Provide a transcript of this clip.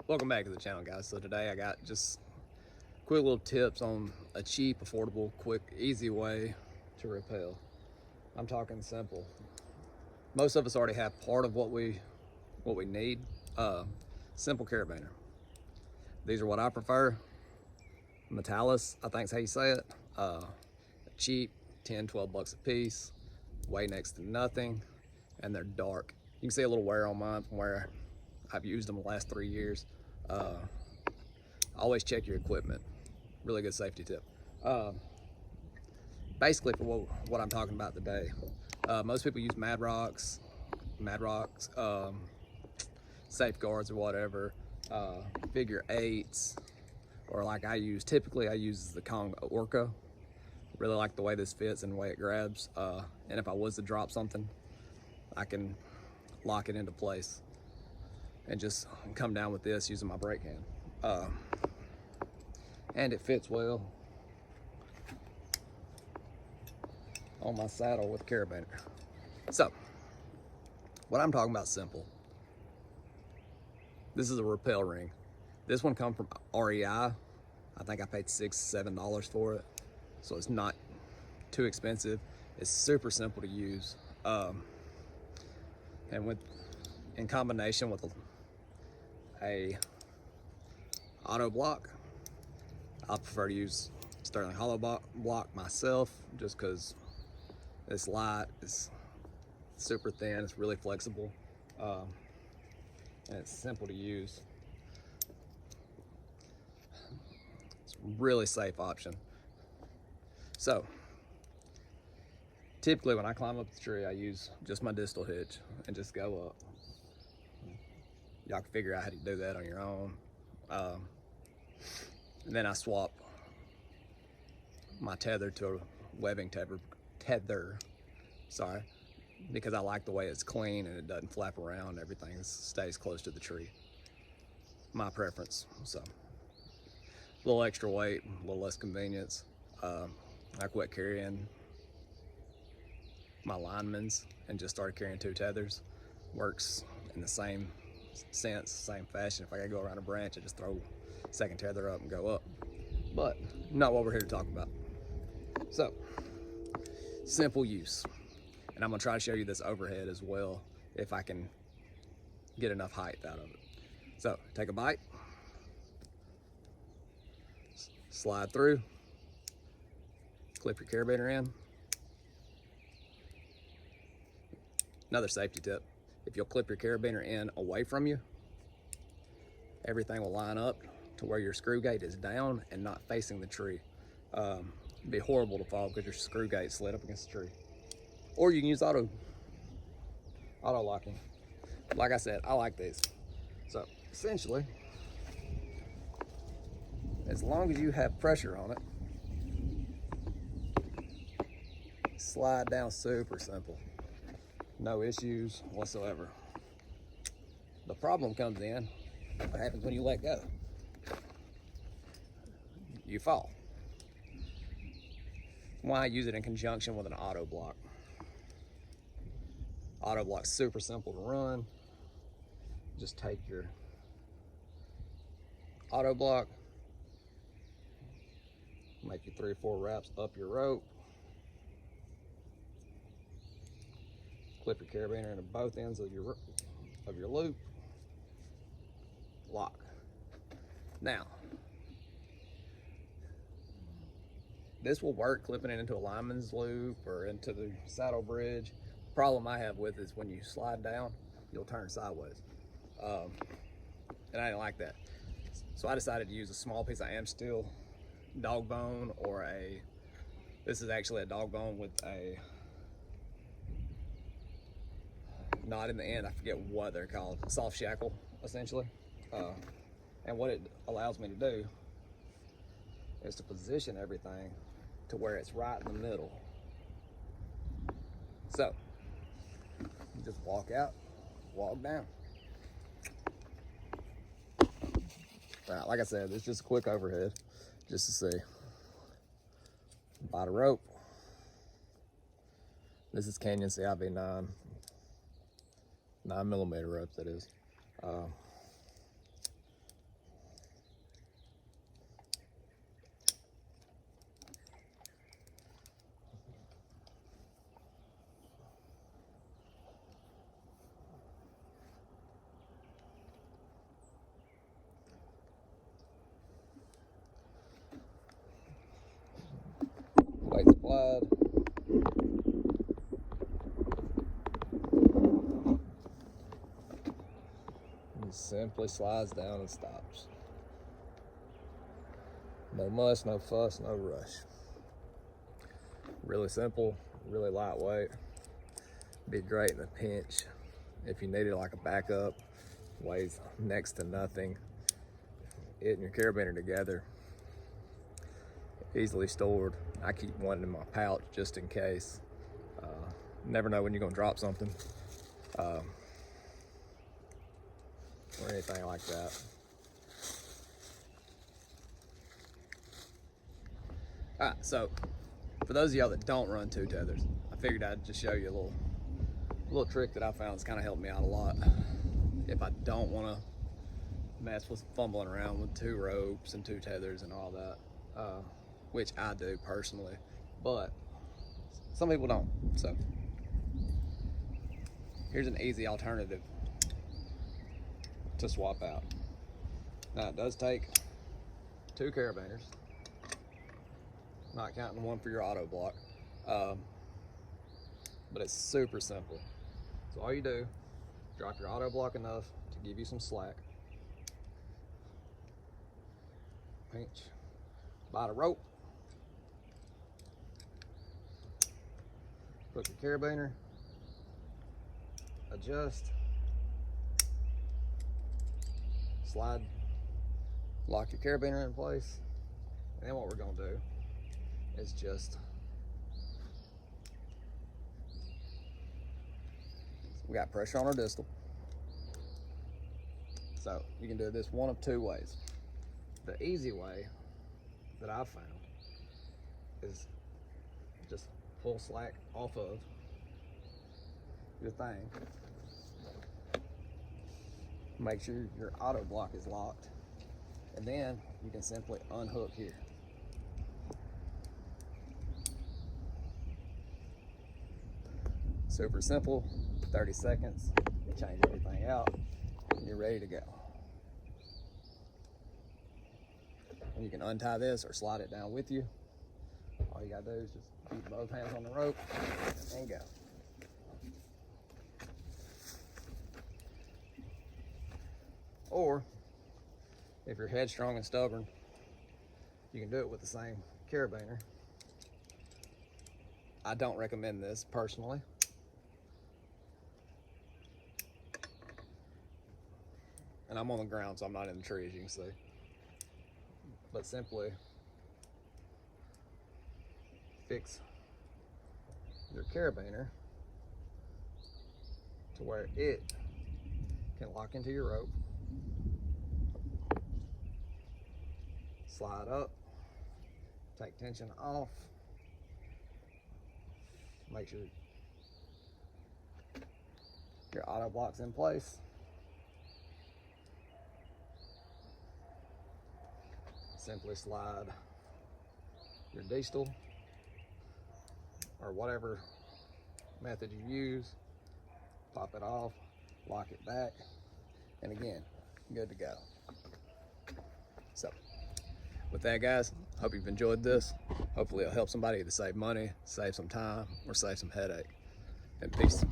Welcome back to the channel, guys. So today I got just quick little tips on a cheap, affordable, quick, easy way to rappel. I'm talking simple. Most of us already have part of what we need. Simple carabiner. These are what I prefer. Metallis, I think is how you say it. Cheap, 10-12 bucks a piece, weigh next to nothing, and they're dark. You can see a little wear on mine from where I've used them the last 3 years. Always check your equipment. Really good safety tip. Basically, for what I'm talking about today, most people use Mad Rocks, safeguards or whatever, figure eights, or like typically I use the Kong Orca. Really like the way this fits and the way it grabs. And if I was to drop something, I can lock it into place and just come down with this using my brake hand. And it fits well on my saddle with carabiner. So, what I'm talking about simple. This is a rappel ring. This one comes from REI. I think I paid $6-7 for it. So it's not too expensive. It's super simple to use. And in combination with a auto block, I prefer to use Sterling hollow block myself, just because it's light, it's super thin, it's really flexible, and it's simple to use. It's a really safe option. So typically when I climb up the tree, I use just my distal hitch and just go up. Y'all can figure out how to do that on your own. And then I swap my tether to a webbing tether, sorry, because I like the way it's clean and it doesn't flap around. Everything stays close to the tree. My preference. So a little extra weight, a little less convenience. I quit carrying my linemen's and just started carrying 2 tethers. Works in the same sense, same fashion. If I gotta go around a branch, I just throw second tether up and go up. But not what we're here to talk about. So, simple use. And I'm gonna try to show you this overhead as well, if I can get enough height out of it. So, take a bite, slide through, clip your carabiner in. Another safety tip, if you'll clip your carabiner in away from you, everything will line up to where your screw gate is down and not facing the tree. It'd be horrible to fall because your screw gate slid up against the tree. Or you can use auto locking. Like I said, I like these. So essentially, as long as you have pressure on it, slide down super simple. No issues whatsoever. The problem comes in, what happens when you let go? You fall. Why I use it in conjunction with an auto block. Auto block's super simple to run. Just take your auto block, make you 3 or 4 wraps up your rope, clip your carabiner into both ends of your loop, lock. Now, this will work clipping it into a lineman's loop or into the saddle bridge. The problem I have with is when you slide down, you'll turn sideways. And I didn't like that. So I decided to use a small piece of Amsteel dog bone, or this is actually a dog bone with a knot in the end. I forget what they're called, soft shackle, essentially. And what it allows me to do is to position everything to where it's right in the middle. So, you just walk out, walk down. Right, like I said, it's just a quick overhead, just to see. Buy the rope. This is Canyon CIV 9mm rope, that is. side. It simply slides down and stops. No muss, no fuss, no rush. Really simple, really lightweight. Be great in a pinch. If you needed like a backup, weighs next to nothing. It and your carabiner together, easily stored. I keep one in my pouch just in case. Never know when you're gonna drop something or anything like that. All right, so for those of y'all that don't run two tethers, I figured I'd just show you a little trick that I found that's kind of helped me out a lot. If I don't want to mess with fumbling around with two ropes and two tethers and all that, which I do personally, but some people don't. So here's an easy alternative to swap out. Now it does take two carabiners, not counting one for your auto block, but it's super simple. So all you do, drop your auto block enough to give you some slack, pinch by the rope, put your carabiner, adjust, slide, lock your carabiner in place, and then what we're gonna do is just, we got pressure on our distal. So you can do this one of two ways. The easy way that I've found is just pull slack off of your thing. Make sure your auto block is locked, and then you can simply unhook here. Super simple, 30 seconds, change everything out, and you're ready to go. And you can untie this or slide it down with you. All you gotta do is just keep both hands on the rope and go. Or if you're headstrong and stubborn, you can do it with the same carabiner. I don't recommend this personally. And I'm on the ground, so I'm not in the tree, as you can see. But simply fix your carabiner to where it can lock into your rope. Slide up, take tension off, make sure your auto block's in place. Simply slide your distal or whatever method you use, pop it off, lock it back, and again, good to go. So with that, guys, hope you've enjoyed this. Hopefully it'll help somebody to save money, save some time, or save some headache. And peace.